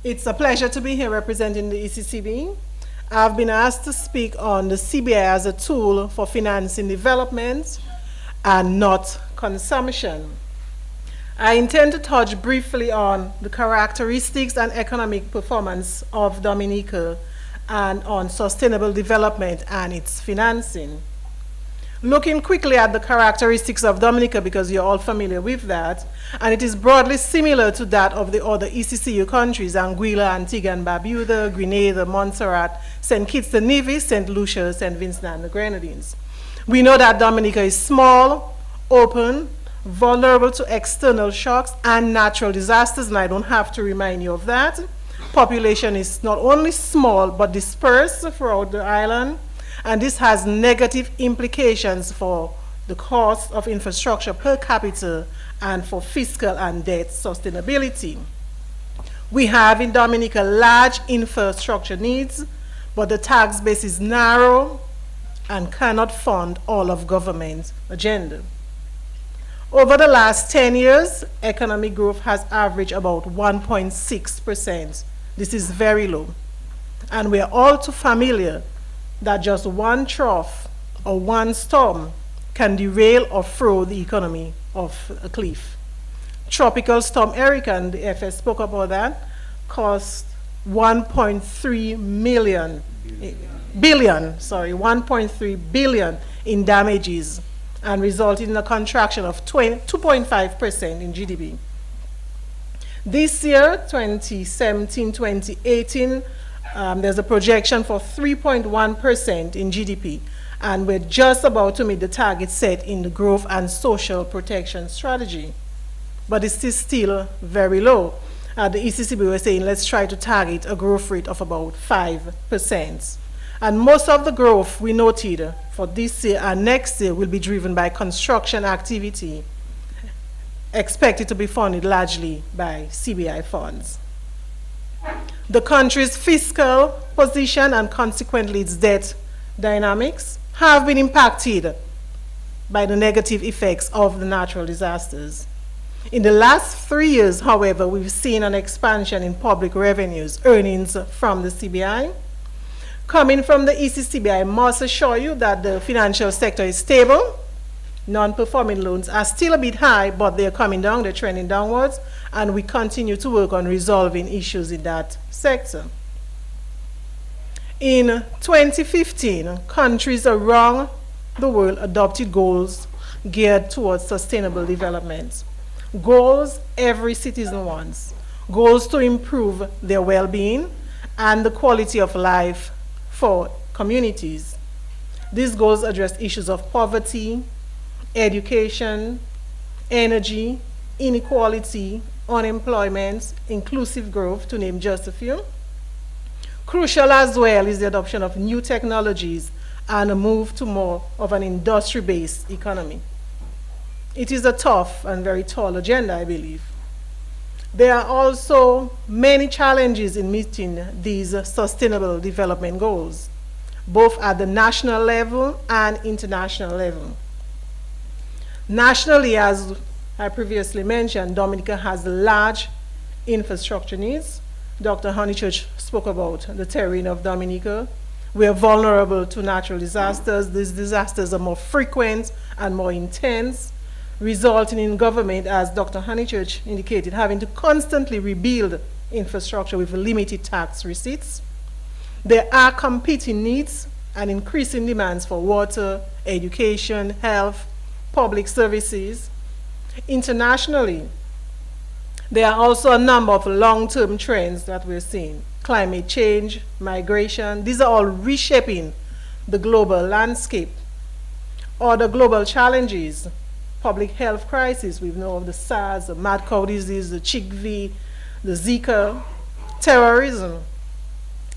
It's a pleasure to be here representing the Eccb. I've been asked to speak on the CBI as a tool for financing development and not consumption. I intend to touch briefly on the characteristics and economic performance of Dominica and on sustainable development and its financing. Looking quickly at the characteristics of Dominica, because you're all familiar with that, and it is broadly similar to that of the other ECCU countries, Anguilla, Antigua and Barbuda, Grenada, Montserrat, St. Kitts and Nevis, St. Lucia, St. Vincent and the Grenadines. We know that Dominica is small, open, vulnerable to external shocks and natural disasters, and I don't have to remind you of that. Population is not only small, but dispersed throughout the island, and this has negative implications for the cost of infrastructure per capita and for fiscal and debt sustainability. We have in Dominica large infrastructure needs, but the tax base is narrow and cannot fund all of government's agenda. Over the last 10 years, economic growth has averaged about 1.6%. This is very low. And we are all too familiar that just one trough or one storm can derail or throw the economy off a cliff. Tropical Storm Erica, and the FS spoke about that, cost 1.3 billion in damages and resulted in a contraction of 2.5% in GDP. This year, 2017-2018, there's a projection for 3.1% in GDP, and we're just about to meet the target set in the Growth and Social Protection Strategy. But it is still very low. The ECCB was saying, let's try to target a growth rate of about 5%. And most of the growth we noted for this year and next year will be driven by construction activity, expected to be funded largely by CBI funds. The country's fiscal position and consequently its debt dynamics have been impacted by the negative effects of the natural disasters. In the last 3 years, however, we've seen an expansion in public revenues, earnings from the CBI. Coming from the ECCB, I must assure you that the financial sector is stable. Non-performing loans are still a bit high, but they're coming down, they're trending downwards, and we continue to work on resolving issues in that sector. In 2015, countries around the world adopted goals geared towards sustainable development. Goals every citizen wants. Goals to improve their well-being and the quality of life for communities. These goals address issues of poverty, education, energy, inequality, unemployment, inclusive growth, to name just a few. Crucial as well is the adoption of new technologies and a move to more of an industry-based economy. It is a tough and very tall agenda, I believe. There are also many challenges in meeting these sustainable development goals, both at the national level and international level. Nationally, as I previously mentioned, Dominica has large infrastructure needs. Dr. Honeychurch spoke about the terrain of Dominica. We are vulnerable to natural disasters. These disasters are more frequent and more intense, resulting in government, as Dr. Honeychurch indicated, having to constantly rebuild infrastructure with limited tax receipts. There are competing needs and increasing demands for water, education, health, public services. Internationally, there are also a number of long-term trends that we're seeing. Climate change, migration, these are all reshaping the global landscape. Other global challenges, public health crisis, we know of the SARS, the mad cow disease, the Eccb, the Zika, terrorism,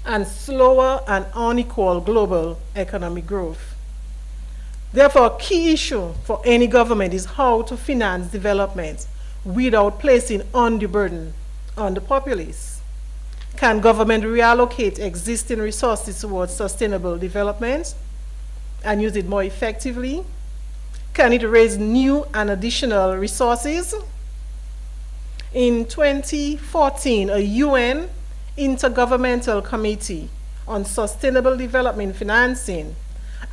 and slower and unequal global economic growth. Therefore, a key issue for any government is how to finance development without placing undue burden on the populace. Can government reallocate existing resources towards sustainable development and use it more effectively? Can it raise new and additional resources? In 2014, a UN Intergovernmental Committee on Sustainable Development Financing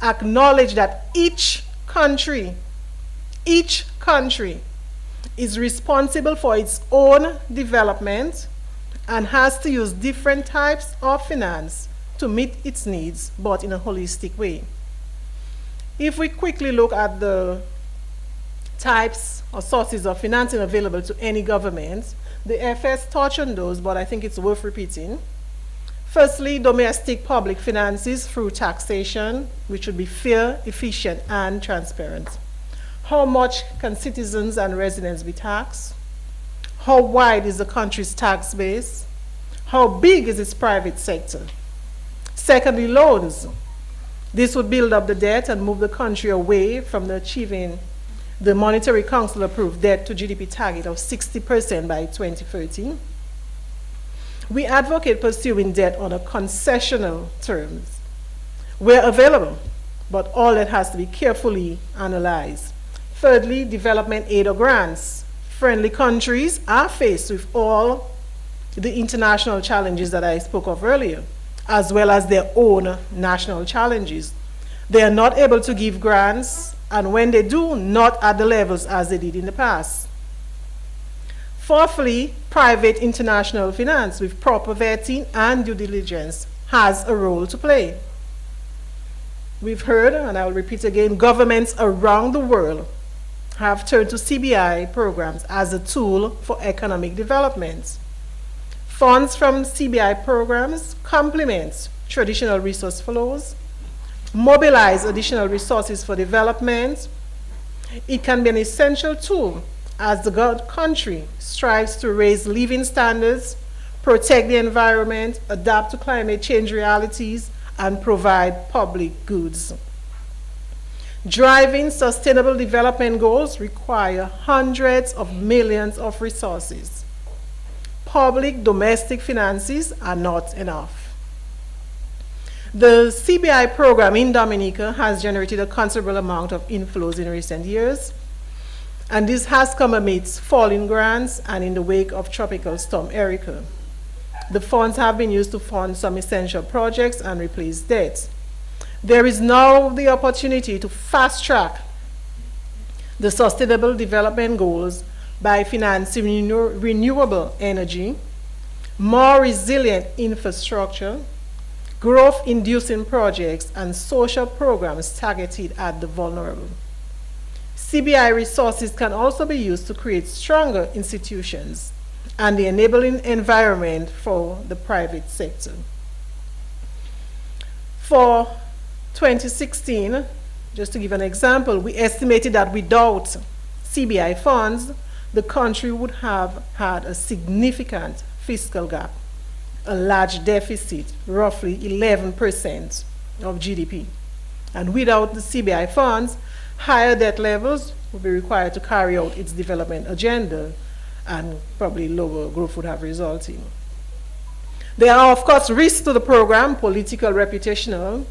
acknowledged that each country is responsible for its own development and has to use different types of finance to meet its needs, but in a holistic way. If we quickly look at the types or sources of financing available to any government, the FS touched on those, but I think it's worth repeating. Firstly, domestic public finances through taxation, which would be fair, efficient, and transparent. How much can citizens and residents be taxed? How wide is the country's tax base? How big is its private sector? Secondly, loans. This would build up the debt and move the country away from achieving the Monetary Council approved debt to GDP target of 60% by 2030. We advocate pursuing debt on a concessional terms where available, but all that has to be carefully analyzed. Thirdly, development aid or grants. Friendly countries are faced with all the international challenges that I spoke of earlier, as well as their own national challenges. They are not able to give grants, and when they do, not at the levels as they did in the past. Fourthly, private international finance with proper vetting and due diligence has a role to play. We've heard, and I will repeat again, governments around the world have turned to CBI programs as a tool for economic development. Funds from CBI programs complement traditional resource flows, mobilize additional resources for development. It can be an essential tool as the country strives to raise living standards, protect the environment, adapt to climate change realities, and provide public goods. Driving sustainable development goals require hundreds of millions of resources. Public domestic finances are not enough. The CBI program in Dominica has generated a considerable amount of inflows in recent years, and this has come amidst falling grants and in the wake of Tropical Storm Erica. The funds have been used to fund some essential projects and replace debt. There is now the opportunity to fast-track the sustainable development goals by financing renewable energy, more resilient infrastructure, growth-inducing projects, and social programs targeted at the vulnerable. CBI resources can also be used to create stronger institutions and the enabling environment for the private sector. For 2016, just to give an example, we estimated that without CBI funds, the country would have had a significant fiscal gap, a large deficit, roughly 11% of GDP. And without the CBI funds, higher debt levels would be required to carry out its development agenda, and probably lower growth would have resulted. There are, of course, risks to the program, political, reputational,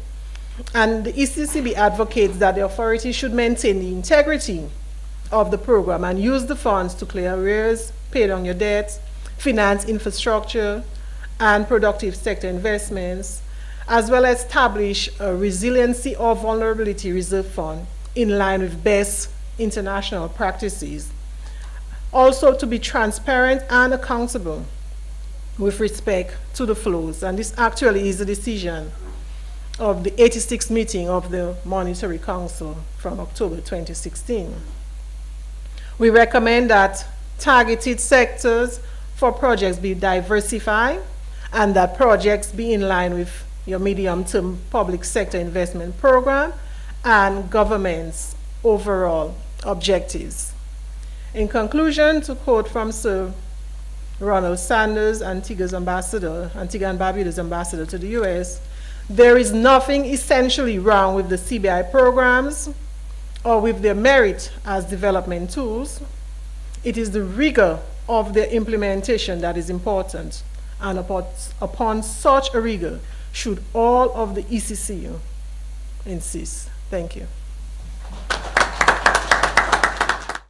and the Eccb advocates that the authority should maintain the integrity of the program and use the funds to clear arrears, pay down your debt, finance infrastructure and productive sector investments, as well as establish a resiliency or vulnerability reserve fund in line with best international practices. Also to be transparent and accountable with respect to the flows. And this actually is a decision of the 86th meeting of the Monetary Council from October 2016. We recommend that targeted sectors for projects be diversified and that projects be in line with your medium-term public sector investment program and government's overall objectives. In conclusion, to quote from Sir Ronald Sanders, Antigua and Barbuda's ambassador to the US, there is nothing essentially wrong with the CBI programs or with their merit as development tools. It is the rigor of their implementation that is important, and upon such a rigor should all of the ECCU insist. Thank you.